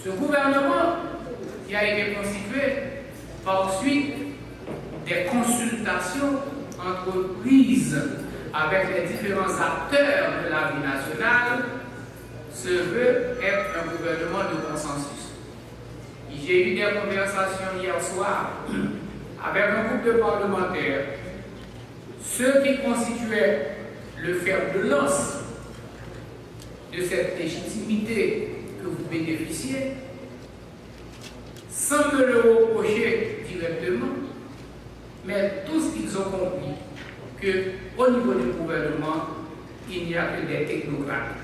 Ce gouvernement qui a été constitué par suite des consultations entreprises avec les différents acteurs de la vie nationale se veut être un gouvernement de consensus. J'ai eu des conversations hier soir avec un groupe de parlementaires, ceux qui constituaient le fer de lance de cette légitimité que vous bénéficiez, sans me le reprocher directement, mais tous ils ont compris qu'au niveau du gouvernement, il n'y a que des technocrates.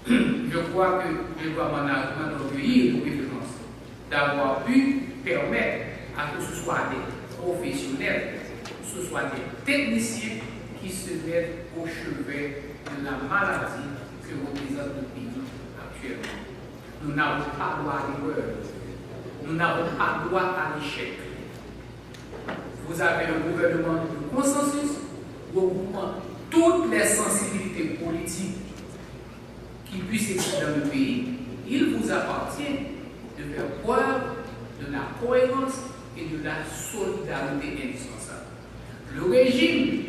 Je crois que je dois m'en enorgueillir de préférence d'avoir pu permettre à que ce soit des professionnels, que ce soit des techniciens qui se mettent au chevet de la maladie que représente le pays actuellement. Nous n'avons pas droit à l'erreur. Nous n'avons pas droit à l'échec. Vous avez un gouvernement de consensus regroupant toutes les sensibilités politiques qui puissent exister dans le pays. Il vous appartient de faire preuve de la cohérence et de la solidarité indispensable. Le régime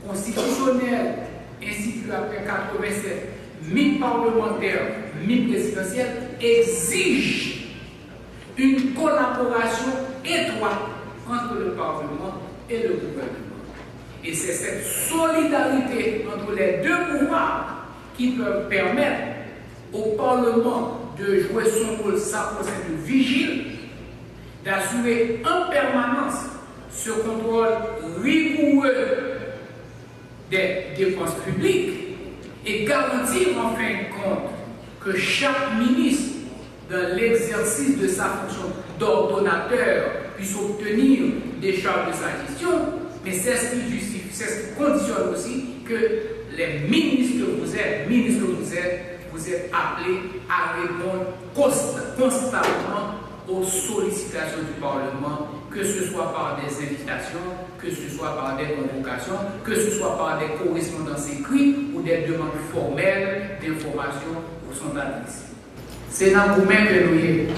constitutionnel institué après 87, mi-parlementaire, mi-présidentiel, exige une collaboration étroite entre le Parlement et le gouvernement. Et c'est cette solidarité entre les deux pouvoirs qui peut permettre au Parlement de jouer son rôle sacro-saint de vigile, d'assurer en permanence ce contrôle rigoureux des dépenses publiques et garantir en fin de compte que chaque ministre, dans l'exercice de sa fonction d'ordonnateur, puisse obtenir des charges de sa gestion, mais c'est ce qui justifie, c'est ce qui conditionne aussi que les ministres que vous êtes appelés à répondre constamment aux sollicitations du Parlement, que ce soit par des invitations, que ce soit par des convocations, que ce soit par des correspondances écrites ou des demandes formelles d'information ou son adresse. C'est dans vous-même que nous y sommes.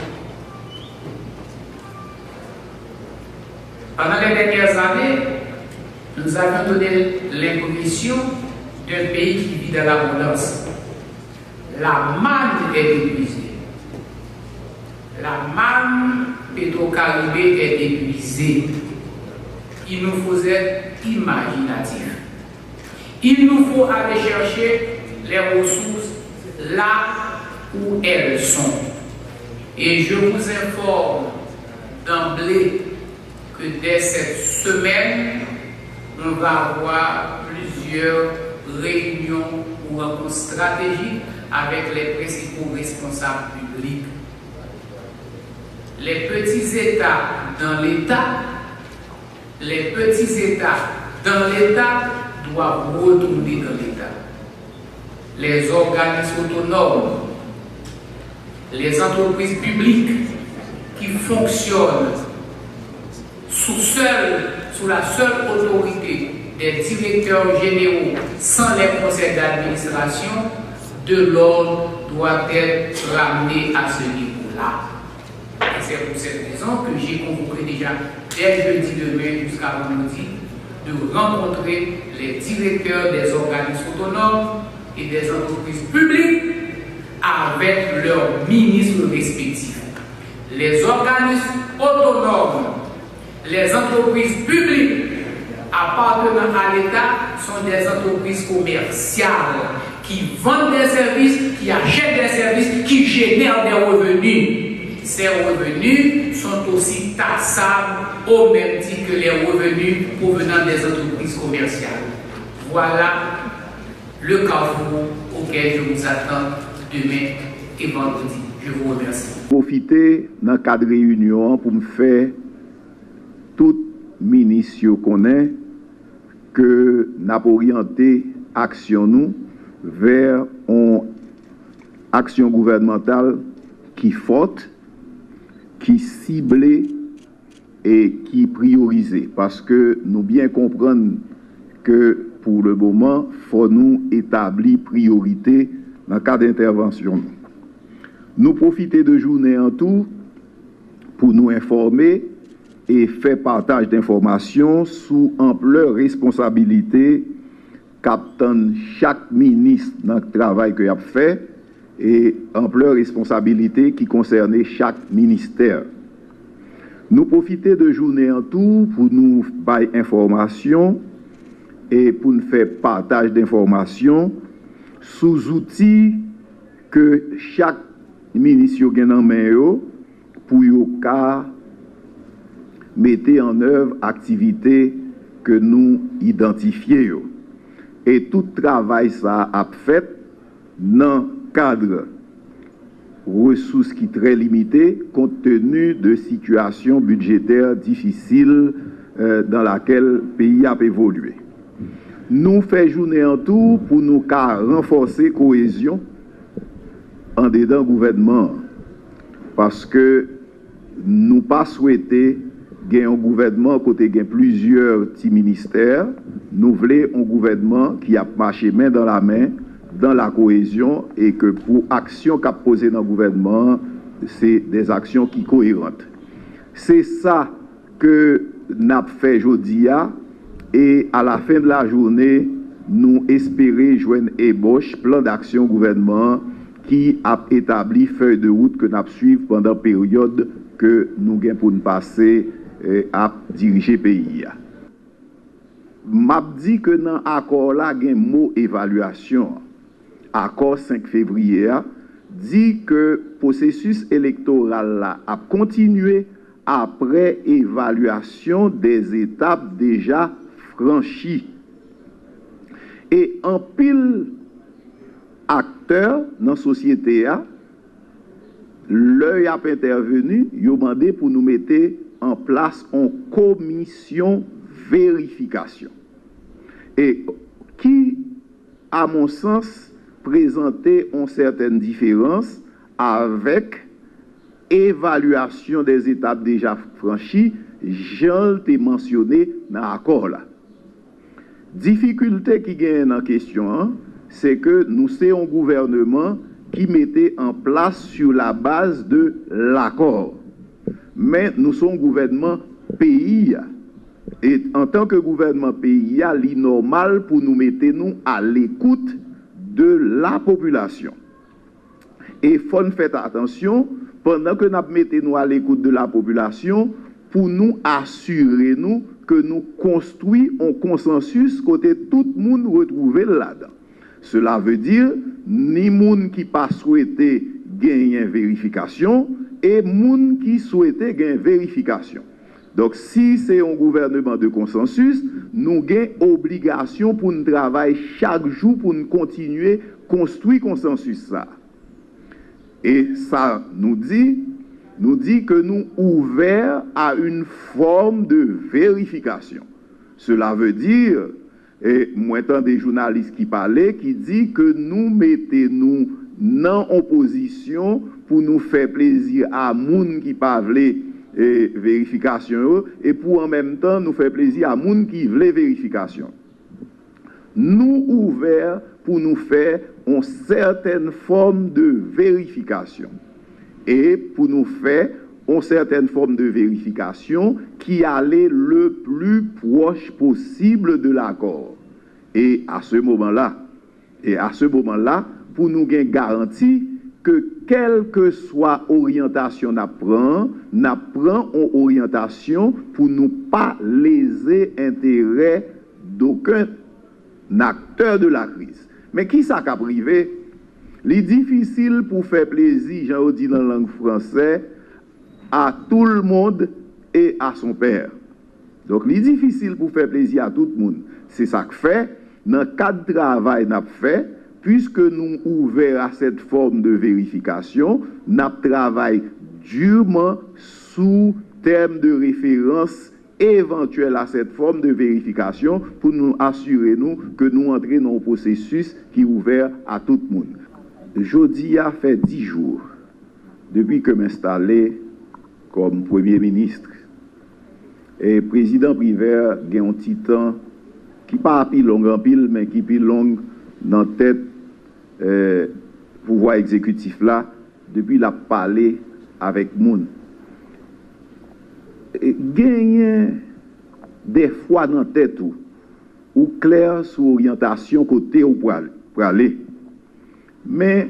Pendant les dernières années, nous avons donné l'impression d'un pays qui vit dans l'abondance. La manne est épuisée. La manne pétro-caribée est épuisée. Il nous faut être imaginatifs. Il nous faut aller chercher les ressources là où elles sont. Et je vous informe d'emblée que dès cette semaine, on va avoir plusieurs réunions ou rencontres stratégiques avec les principaux responsables publics. Les petits États dans l'État, doivent retourner dans l'État. Les organismes autonomes, les entreprises publiques qui fonctionnent sous la seule autorité des directeurs généraux sans les conseils d'administration, de l'ordre doit être ramené à ce niveau-là. Et c'est pour cette raison que j'ai convoqué déjà dès jeudi demain jusqu'à vendredi de rencontrer les directeurs des organismes autonomes et des entreprises publiques avec leurs ministres respectifs. Les organismes autonomes, les entreprises publiques appartenant à l'État sont des entreprises commerciales qui vendent des services, qui achètent des services, qui génèrent des revenus. Ces revenus sont aussi taxables au même titre que les revenus provenant des entreprises commerciales. Voilà le carrefour auquel je vous attends demain et vendredi. Je vous remercie. Profiter dans le cadre de réunion pour me faire tout ministre connaît que nous avons orienté action nous vers une action gouvernementale qui forte, qui ciblée et qui priorisée. Parce que nous bien comprenons que pour le moment, il faut nous établir priorité dans le cadre d'intervention. Nous profiter de journée en tout pour nous informer et faire partage d'informations sous ampleur responsabilité captant chaque ministre dans le travail qu'il a fait et ampleur responsabilité qui concernait chaque ministère. Nous profiter de journée en tout pour nous faire information et pour nous faire partage d'informations sous outils que chaque ministre a en main pour mettre en œuvre activités que nous identifions. Et tout travail ça a fait dans le cadre ressources qui sont très limitées compte tenu de situations budgétaires difficiles dans laquelle le pays a évolué. Nous faisons journée en tout pour nous renforcer la cohésion en dedans gouvernement parce que nous pas souhaité gagner un gouvernement côté gain plusieurs petits ministères. Nous voulons un gouvernement qui a marché main dans la main dans la cohésion et que pour action qu'a posé dans le gouvernement, c'est des actions qui sont cohérentes. C'est ça que nous avons fait aujourd'hui et à la fin de la journée, nous espérons joindre ébauche plan d'action gouvernement qui a établi feuille de route que nous avons suivi pendant la période que nous avons pour nous passer à diriger le pays. M'a dit que dans l'accord là, il y a un mot évaluation. Accord 5 février dit que le processus électoral là a continué après évaluation des étapes déjà franchies. Et en pile acteurs dans la société, l'œil a intervenu, il a demandé pour nous mettre en place une commission vérification. Et qui, à mon sens, présentait une certaine différence avec évaluation des étapes déjà franchies, j'en ai mentionné dans l'accord là. Difficulté qui gagne en question, c'est que nous sommes un gouvernement qui mettait en place sur la base de l'accord. Mais nous sommes un gouvernement pays. Et en tant que gouvernement pays, il est normal pour nous mettre à l'écoute de la population. Et il faut faire attention, pendant que nous mettons à l'écoute de la population, pour nous assurer que nous construisons un consensus côté tout le monde retrouvé là-dedans. Cela veut dire ni monde qui pas souhaité gagner une vérification et monde qui souhaitait gagner une vérification. Donc si c'est un gouvernement de consensus, nous avons obligation pour nous travailler chaque jour pour nous continuer à construire consensus ça. Et ça nous dit que nous ouverts à une forme de vérification. Cela veut dire, et moi tant des journalistes qui parlaient, qui dit que nous mettons dans opposition pour nous faire plaisir à moun qui parlent vérification et pour en même temps nous faire plaisir à moun qui veulent vérification. Nous ouverts pour nous faire une certaine forme de vérification. Et pour nous faire une certaine forme de vérification qui allait le plus proche possible de l'accord. Et à ce moment-là, pour nous garantir que quelle que soit l'orientation nous prenons une orientation pour ne pas léser l'intérêt d'aucun acteur de la crise. Mais qui ça qu'a privé? C'est difficile pour faire plaisir, j'en dis dans la langue française, à tout le monde et à son père. Donc, c'est difficile pour faire plaisir à tout le monde. C'est ça que fait, dans le cadre de travail qu'on fait, puisque nous ouverts à cette forme de vérification, nous travaillons durement sous terme de référence éventuel à cette forme de vérification pour nous assurer que nous entrons dans un processus qui est ouvert à tout le monde. Jeudi a fait 10 jours depuis que je m'installé comme Premier ministre. Et le président Privé a un petit temps qui n'est pas plus long en pile, mais qui est plus long dans la tête pouvoir exécutif là, depuis la parler avec moun. Gagner des fois dans tête ou clair sur orientation côté ou pour aller. Mais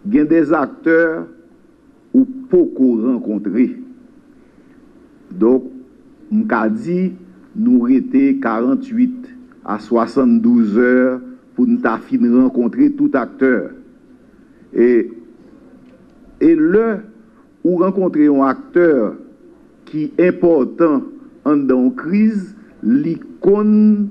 il y a des acteurs ou beaucoup rencontrer. Donc, m'ka dit nous étions 48 à 72 heures pour nous rencontrer tout acteur. Et où rencontrer un acteur qui est important dans une crise, l'icône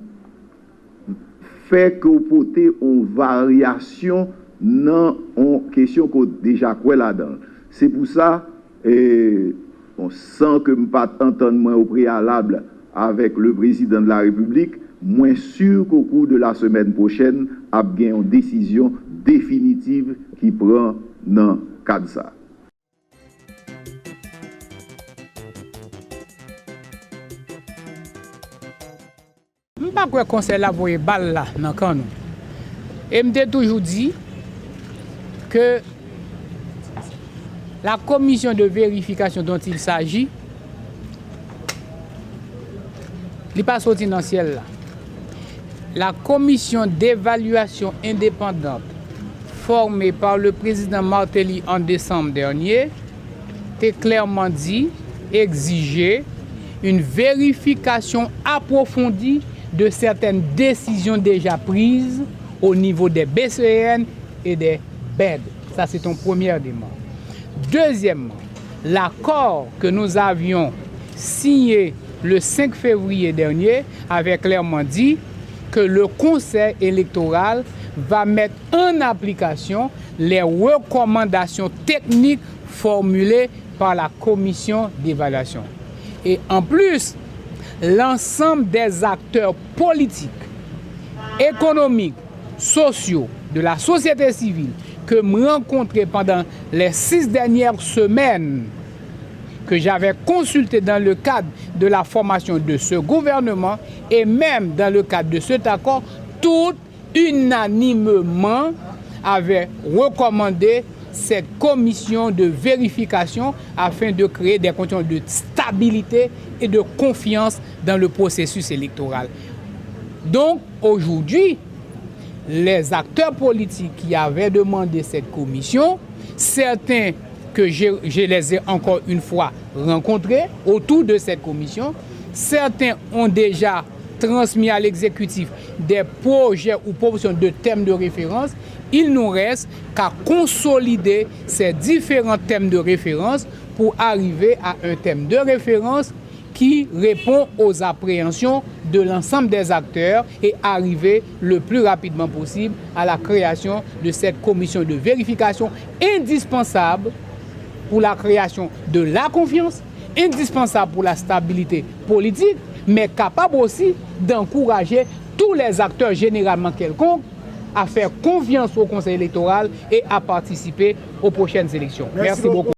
fait que vous portez une variation dans une question qu'on déjà quoi là-dedans. C'est pour ça, on sent que je ne peux pas entendre au préalable avec le président de la République, moins sûr qu'au cours de la semaine prochaine, il y a une décision définitive qui prend dans le cadre de ça. Je ne sais pas quoi conseil là pour balle là dans canon. Et je toujours dit que la commission de vérification dont il s'agit n'est pas sorti dans le ciel là. La commission d'évaluation indépendante formée par le président Martelly en décembre dernier a clairement dit exiger une vérification approfondie de certaines décisions déjà prises au niveau des BCN et des BED. Ça, c'est ton premier élément. Deuxièmement, l'accord que nous avions signé le 5 février dernier avait clairement dit que le Conseil électoral va mettre en application les recommandations techniques formulées par la commission d'évaluation. Et en plus, l'ensemble des acteurs politiques, économiques, sociaux, de la société civile que je rencontré pendant les 6 dernières semaines que j'avais consulté dans le cadre de la formation de ce gouvernement et même dans le cadre de cet accord, tout unanimement avait recommandé cette commission de vérification afin de créer des conditions de stabilité et de confiance dans le processus électoral. Donc aujourd'hui, les acteurs politiques qui avaient demandé cette commission, certains que je les ai encore une fois rencontrés autour de cette commission, certains ont déjà transmis à l'exécutif des projets ou propositions de thèmes de référence. Il nous reste qu'à consolider ces différents thèmes de référence pour arriver à un thème de référence qui répond aux appréhensions de l'ensemble des acteurs et arriver le plus rapidement possible à la création de cette commission de vérification indispensable pour la création de la confiance, indispensable pour la stabilité politique, mais capable aussi d'encourager tous les acteurs généralement quelconques à faire confiance au Conseil électoral et à participer aux prochaines élections. Merci beaucoup.